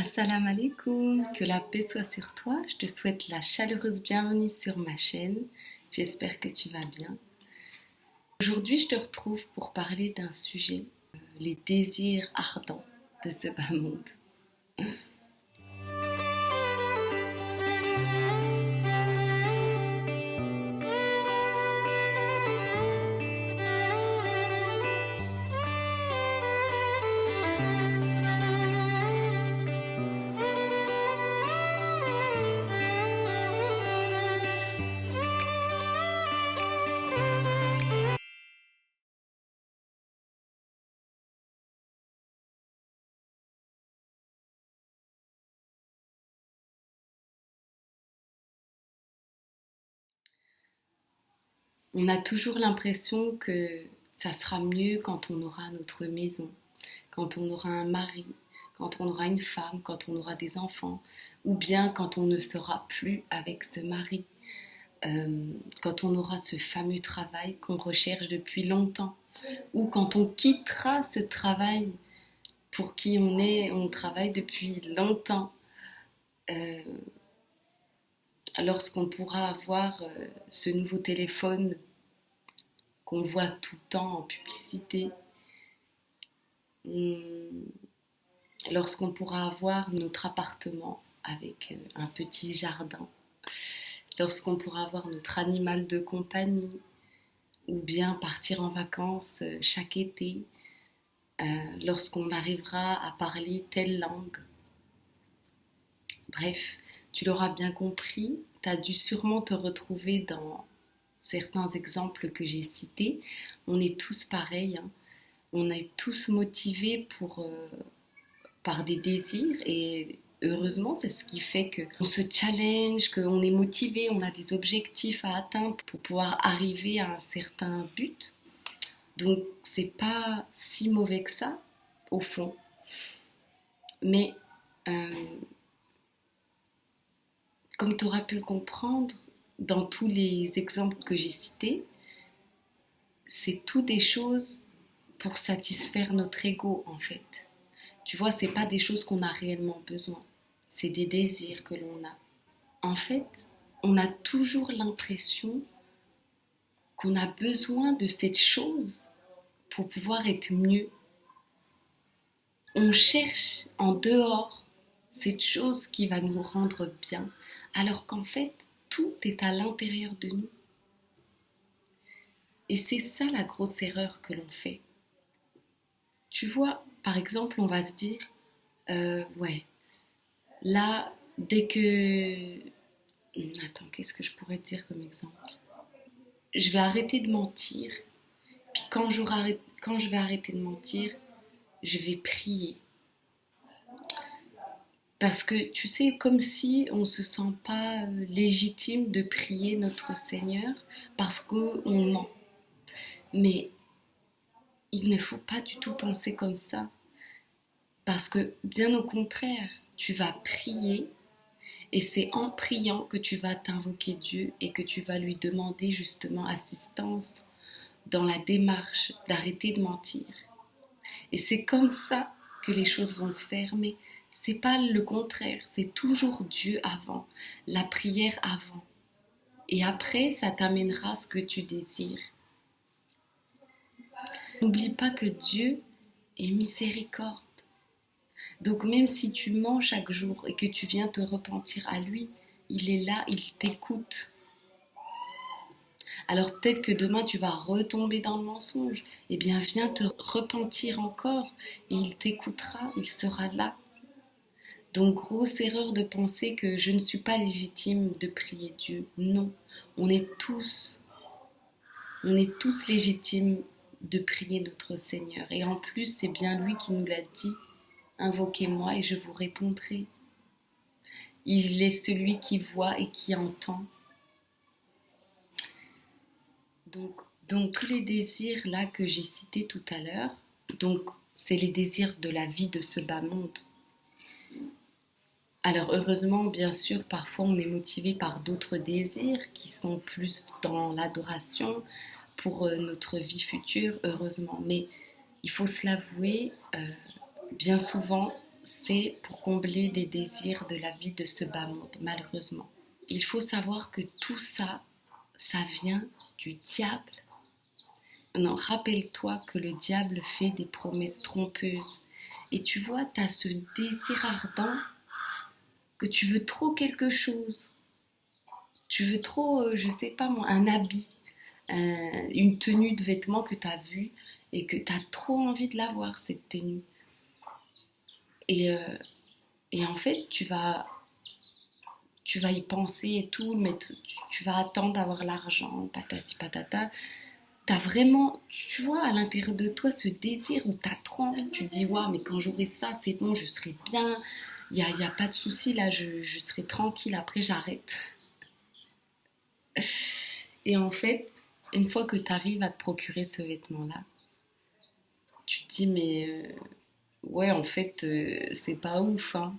Assalamu alaikum, que la paix soit sur toi. Je te souhaite la chaleureuse bienvenue sur ma chaîne. J'espère que tu vas bien. Aujourd'hui, je te retrouve pour parler d'un sujet, les désirs ardents de ce bas monde. On a toujours l'impression que ça sera mieux quand on aura notre maison, quand on aura un mari, quand on aura une femme, quand on aura des enfants, ou bien quand on ne sera plus avec ce mari, quand on aura ce fameux travail qu'on recherche depuis longtemps, ou quand on quittera ce travail pour qui on travaille depuis longtemps, euh, lorsqu'on pourra avoir ce nouveau téléphone qu'on voit tout le temps en publicité, lorsqu'on pourra avoir notre appartement avec un petit jardin, lorsqu'on pourra avoir notre animal de compagnie, ou bien partir en vacances chaque été, lorsqu'on arrivera à parler telle langue. Bref, tu l'auras bien compris, tu as dû sûrement te retrouver dans certains exemples que j'ai cités. On est tous pareils, hein. On est tous motivés par des désirs et heureusement, c'est ce qui fait qu'on se challenge, qu'on est motivé, on a des objectifs à atteindre pour pouvoir arriver à un certain but. Donc, c'est pas si mauvais que ça, au fond. Mais, comme tu auras pu le comprendre, dans tous les exemples que j'ai cités, c'est tout des choses pour satisfaire notre ego, en fait. Tu vois, c'est pas des choses qu'on a réellement besoin. C'est des désirs que l'on a. En fait, on a toujours l'impression qu'on a besoin de cette chose pour pouvoir être mieux. On cherche en dehors cette chose qui va nous rendre bien, alors qu'en fait, tout est à l'intérieur de nous. Et c'est ça la grosse erreur que l'on fait. Tu vois, par exemple, on va se dire, ouais, là, dès que... Attends, qu'est-ce que je pourrais te dire comme exemple? Je vais arrêter de mentir, puis quand je vais arrêter de mentir, je vais prier. Parce que tu sais, comme si on ne se sent pas légitime de prier notre Seigneur parce qu'on ment. Mais il ne faut pas du tout penser comme ça. Parce que bien au contraire, tu vas prier et c'est en priant que tu vas t'invoquer Dieu et que tu vas lui demander justement assistance dans la démarche d'arrêter de mentir. Et c'est comme ça que les choses vont se faire, mais c'est pas le contraire, c'est toujours Dieu avant, la prière avant. Et après, ça t'amènera ce que tu désires. N'oublie pas que Dieu est miséricorde. Donc même si tu mens chaque jour et que tu viens te repentir à lui, il est là, il t'écoute. Alors peut-être que demain tu vas retomber dans le mensonge. Eh bien viens te repentir encore et il t'écoutera, il sera là. Donc grosse erreur de penser que je ne suis pas légitime de prier Dieu. Non, on est tous légitimes de prier notre Seigneur. Et en plus, c'est bien lui qui nous l'a dit. Invoquez-moi et je vous répondrai. Il est celui qui voit et qui entend. Donc tous les désirs là que j'ai cités tout à l'heure, donc c'est les désirs de la vie de ce bas monde. Alors heureusement, bien sûr, parfois on est motivé par d'autres désirs qui sont plus dans l'adoration pour notre vie future, heureusement. Mais il faut se l'avouer, bien souvent, c'est pour combler des désirs de la vie de ce bas monde, malheureusement. Il faut savoir que tout ça, ça vient du diable. Non, rappelle-toi que le diable fait des promesses trompeuses. Et tu vois, tu as ce désir ardent que tu veux trop quelque chose. Tu veux trop, je sais pas moi, un habit, une tenue de vêtements que tu as vue et que tu as trop envie de l'avoir, cette tenue. Et, euh, et en fait, tu vas y penser et tout, mais tu vas attendre d'avoir l'argent, patati patata. T'as vraiment, tu vois, à l'intérieur de toi ce désir où t'as trop envie, tu te dis, waouh, mais quand j'aurai ça, c'est bon, je serai bien, y a pas de souci, là, je serai tranquille, après j'arrête. Et en fait, une fois que tu arrives à te procurer ce vêtement-là, tu te dis, mais ouais, en fait, c'est pas ouf, hein.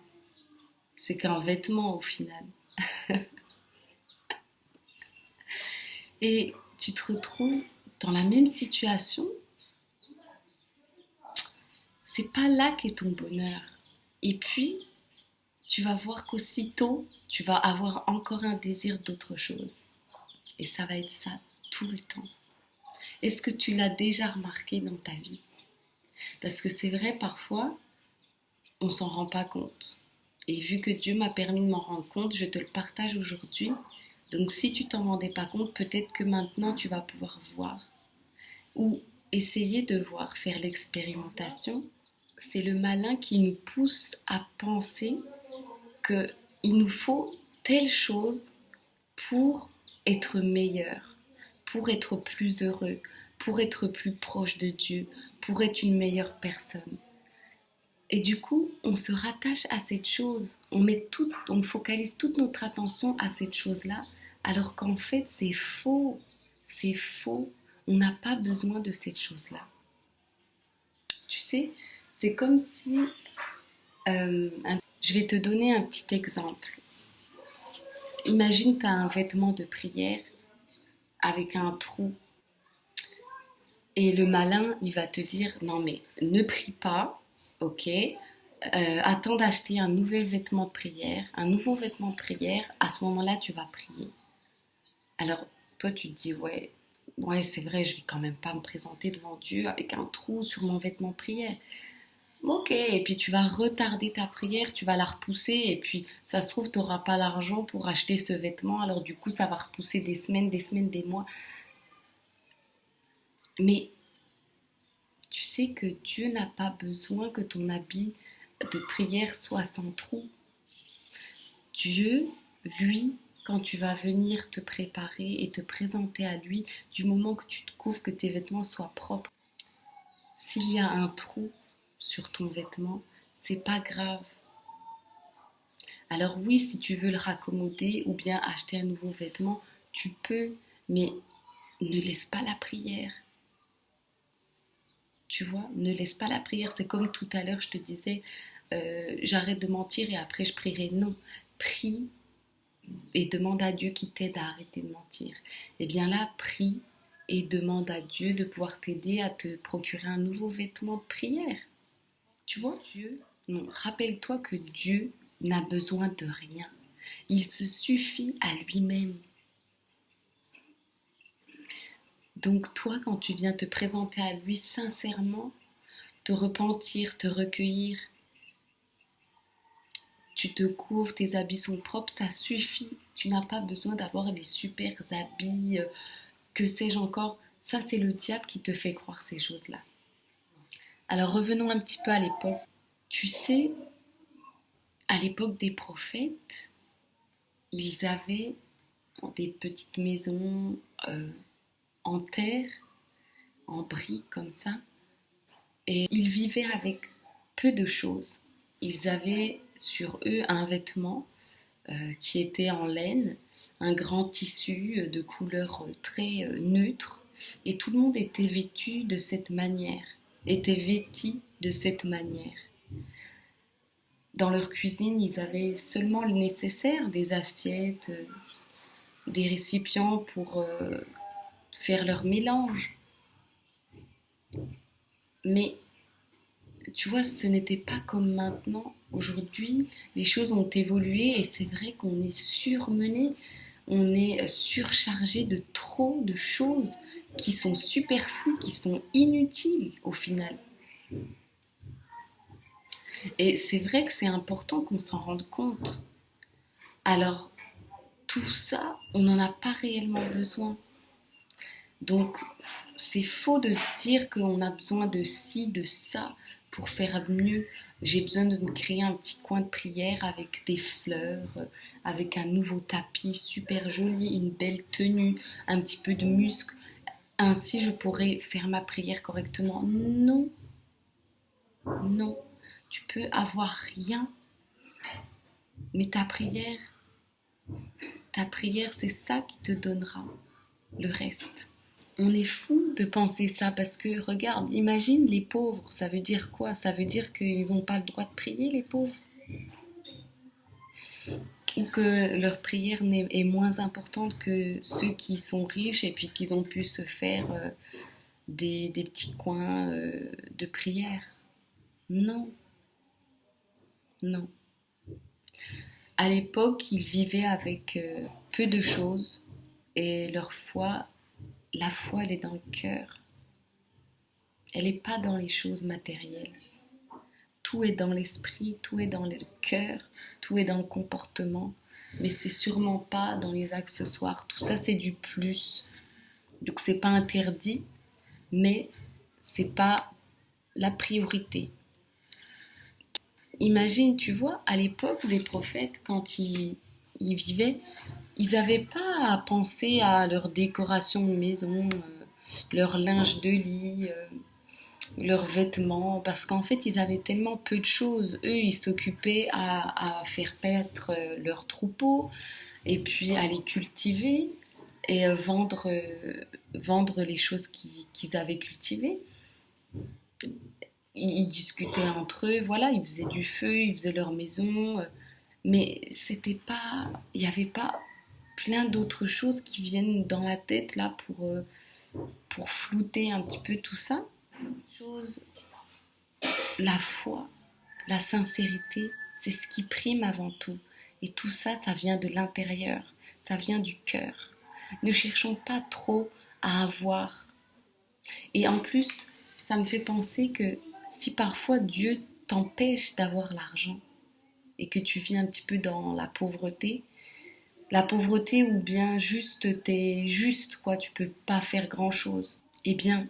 C'est qu'un vêtement au final. Et tu te retrouves dans la même situation, c'est pas là qu'est ton bonheur. Et puis, tu vas voir qu'aussitôt, tu vas avoir encore un désir d'autre chose. Et ça va être ça tout le temps. Est-ce que tu l'as déjà remarqué dans ta vie? Parce que c'est vrai, parfois, on s'en rend pas compte. Et vu que Dieu m'a permis de m'en rendre compte, je te le partage aujourd'hui. Donc si tu t'en rendais pas compte, peut-être que maintenant tu vas pouvoir voir ou essayer de voir, faire l'expérimentation. C'est le malin qui nous pousse à penser qu'il nous faut telle chose pour être meilleur, pour être plus heureux, pour être plus proche de Dieu, pour être une meilleure personne. Et du coup, on se rattache à cette chose, on focalise toute notre attention à cette chose-là, alors qu'en fait, c'est faux. C'est faux. On n'a pas besoin de cette chose-là. Tu sais, c'est comme si... je vais te donner un petit exemple. Imagine, tu as un vêtement de prière avec un trou. Et le malin, il va te dire, non mais ne prie pas, ok, attends d'acheter un nouvel vêtement de prière, un nouveau vêtement de prière, à ce moment-là, tu vas prier. Alors, toi, tu te dis, ouais, c'est vrai, je vais quand même pas me présenter devant Dieu avec un trou sur mon vêtement de prière. Ok, et puis tu vas retarder ta prière, tu vas la repousser, et puis ça se trouve, tu n'auras pas l'argent pour acheter ce vêtement, alors du coup, ça va repousser des semaines, des mois. Mais tu sais que Dieu n'a pas besoin que ton habit de prière soit sans trou. Dieu, lui, quand tu vas venir te préparer et te présenter à lui, du moment que tu te couvres, que tes vêtements soient propres, s'il y a un trou sur ton vêtement, c'est pas grave. Alors oui, si tu veux le raccommoder ou bien acheter un nouveau vêtement, tu peux, mais ne laisse pas la prière. Tu vois, ne laisse pas la prière. C'est comme tout à l'heure, je te disais, j'arrête de mentir et après je prierai. Non, prie et demande à Dieu qui t'aide à arrêter de mentir. Et bien là, prie et demande à Dieu de pouvoir t'aider à te procurer un nouveau vêtement de prière. Tu vois, Dieu, non, rappelle-toi que Dieu n'a besoin de rien. Il se suffit à lui-même. Donc toi, quand tu viens te présenter à lui sincèrement, te repentir, te recueillir, tu te couvres, tes habits sont propres, ça suffit. Tu n'as pas besoin d'avoir les super habits, que sais-je encore. Ça, c'est le diable qui te fait croire ces choses-là. Alors revenons un petit peu à l'époque. Tu sais, à l'époque des prophètes, ils avaient des petites maisons en terre, en briques comme ça, et ils vivaient avec peu de choses. Ils avaient sur eux un vêtement qui était en laine, un grand tissu de couleur très neutre, et tout le monde était vêtu de cette manière, était vêti de cette manière. Dans leur cuisine, ils avaient seulement le nécessaire, des assiettes, des récipients pour faire leur mélange. Mais tu vois, ce n'était pas comme maintenant Aujourd'hui, les choses ont évolué et c'est vrai qu'on est surmené, on est surchargé de trop de choses qui sont superflues, qui sont inutiles au final. Et c'est vrai que c'est important qu'on s'en rende compte. Alors, tout ça, on n'en a pas réellement besoin. Donc, c'est faux de se dire qu'on a besoin de ci, de ça pour faire mieux. J'ai besoin de me créer un petit coin de prière avec des fleurs, avec un nouveau tapis super joli, une belle tenue, un petit peu de muscle. Ainsi, je pourrais faire ma prière correctement. Non, non. Tu peux avoir rien, mais ta prière, c'est ça qui te donnera le reste. On est fou de penser ça parce que, regarde, imagine les pauvres, ça veut dire quoi? Ça veut dire qu'ils n'ont pas le droit de prier, les pauvres? Ou que leur prière est moins importante que ceux qui sont riches et puis qu'ils ont pu se faire des petits coins de prière? Non, non. À l'époque, ils vivaient avec peu de choses et la foi, elle est dans le cœur. Elle n'est pas dans les choses matérielles. Tout est dans l'esprit, tout est dans le cœur, tout est dans le comportement, mais c'est sûrement pas dans les accessoires. Tout ça, c'est du plus. Donc, c'est pas interdit, mais c'est pas la priorité. Imagine, tu vois, à l'époque des prophètes, quand ils vivaient, ils n'avaient pas à penser à leur décoration de maison, leur linge de lit, leurs vêtements, parce qu'en fait, ils avaient tellement peu de choses. Eux, ils s'occupaient à faire paître leurs troupeaux, et puis à les cultiver, et vendre les choses qu'ils avaient cultivées. Ils discutaient entre eux, voilà, ils faisaient du feu, ils faisaient leur maison, mais c'était pas, il n'y avait pas plein d'autres choses qui viennent dans la tête là pour flouter un petit peu tout ça. Chose, la foi, la sincérité, c'est ce qui prime avant tout. Et tout ça, ça vient de l'intérieur, ça vient du cœur. Ne cherchons pas trop à avoir. Et en plus, ça me fait penser que si parfois Dieu t'empêche d'avoir l'argent et que tu vis un petit peu dans la pauvreté ou bien juste t'es juste quoi, tu peux pas faire grand chose. Eh bien,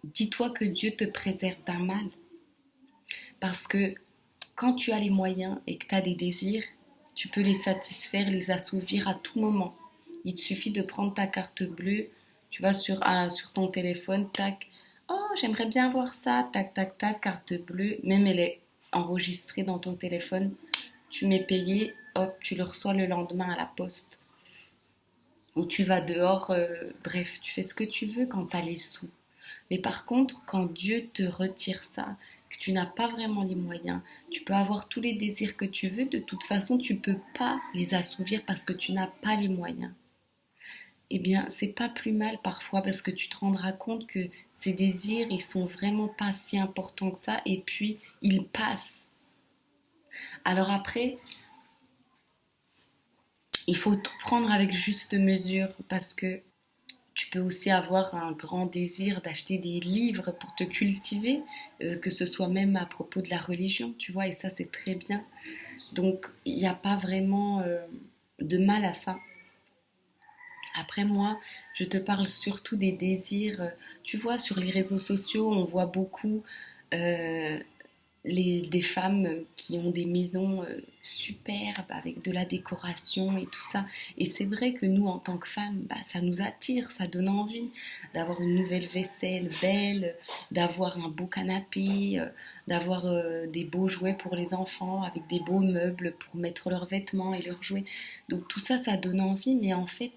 dis-toi que Dieu te préserve d'un mal. Parce que quand tu as les moyens et que tu as des désirs, tu peux les satisfaire, les assouvir à tout moment. Il te suffit de prendre ta carte bleue, tu vas sur ton téléphone, tac, oh j'aimerais bien voir ça, tac, tac, tac, carte bleue, même elle est enregistrée dans ton téléphone, tu mets payé, hop, tu le reçois le lendemain à la poste. Ou tu vas dehors, bref, tu fais ce que tu veux quand tu as les sous. Mais par contre, quand Dieu te retire ça, que tu n'as pas vraiment les moyens, tu peux avoir tous les désirs que tu veux, de toute façon, tu ne peux pas les assouvir parce que tu n'as pas les moyens. Eh bien, c'est pas plus mal parfois parce que tu te rendras compte que ces désirs, ils sont vraiment pas si importants que ça et puis ils passent. Alors après, il faut tout prendre avec juste mesure parce que tu peux aussi avoir un grand désir d'acheter des livres pour te cultiver, que ce soit même à propos de la religion, tu vois, et ça c'est très bien. Donc il n'y a pas vraiment de mal à ça. Après moi, je te parle surtout des désirs. Tu vois, sur les réseaux sociaux, on voit beaucoup euh, des femmes qui ont des maisons superbes avec de la décoration et tout ça. Et c'est vrai que nous, en tant que femmes, bah, ça nous attire, ça donne envie d'avoir une nouvelle vaisselle belle, d'avoir un beau canapé, d'avoir des beaux jouets pour les enfants, avec des beaux meubles pour mettre leurs vêtements et leurs jouets. Donc tout ça, ça donne envie, mais en fait,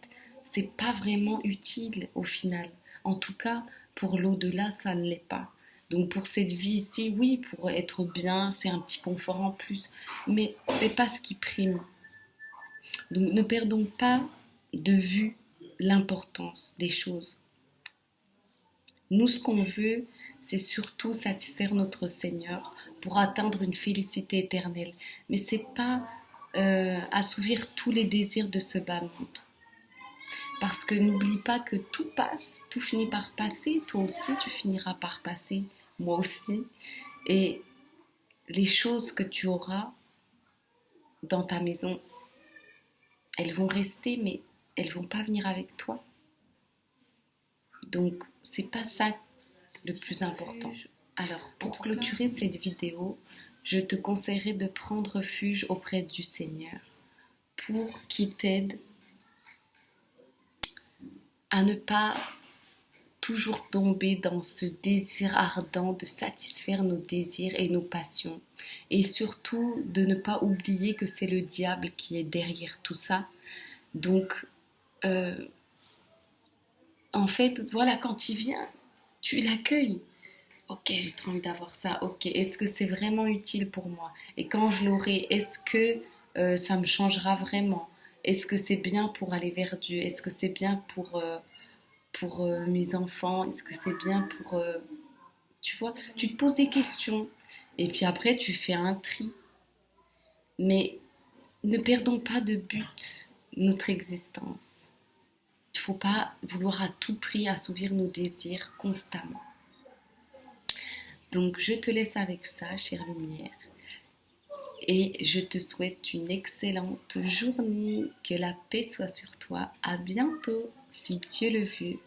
c'est pas vraiment utile au final. En tout cas, pour l'au-delà, ça ne l'est pas. Donc pour cette vie ici, oui, pour être bien, c'est un petit confort en plus, mais c'est pas ce qui prime. Donc ne perdons pas de vue l'importance des choses. Nous, ce qu'on veut, c'est surtout satisfaire notre Seigneur, pour atteindre une félicité éternelle. Mais c'est pas assouvir tous les désirs de ce bas monde. Parce que n'oublie pas que tout passe, tout finit par passer, toi aussi tu finiras par passer, moi aussi. Et les choses que tu auras dans ta maison, elles vont rester, mais elles vont pas venir avec toi. Donc, c'est pas ça le plus important. Alors, pour clôturer cette vidéo, je te conseillerais de prendre refuge auprès du Seigneur pour qu'il t'aide à ne pas toujours tomber dans ce désir ardent de satisfaire nos désirs et nos passions. Et surtout de ne pas oublier que c'est le diable qui est derrière tout ça. Donc, en fait, voilà, quand il vient, tu l'accueilles. Ok, j'ai trop envie d'avoir ça. Ok, est-ce que c'est vraiment utile pour moi? Et quand je l'aurai, est-ce que ça me changera vraiment? Est-ce que c'est bien pour aller vers Dieu? Est-ce que c'est bien pour mes enfants? Est-ce que c'est bien pour... tu vois, tu te poses des questions. Et puis après, tu fais un tri. Mais ne perdons pas de but notre existence. Il ne faut pas vouloir à tout prix assouvir nos désirs constamment. Donc je te laisse avec ça, chère lumière. Et je te souhaite une excellente journée. Que la paix soit sur toi. À bientôt, si Dieu le veut.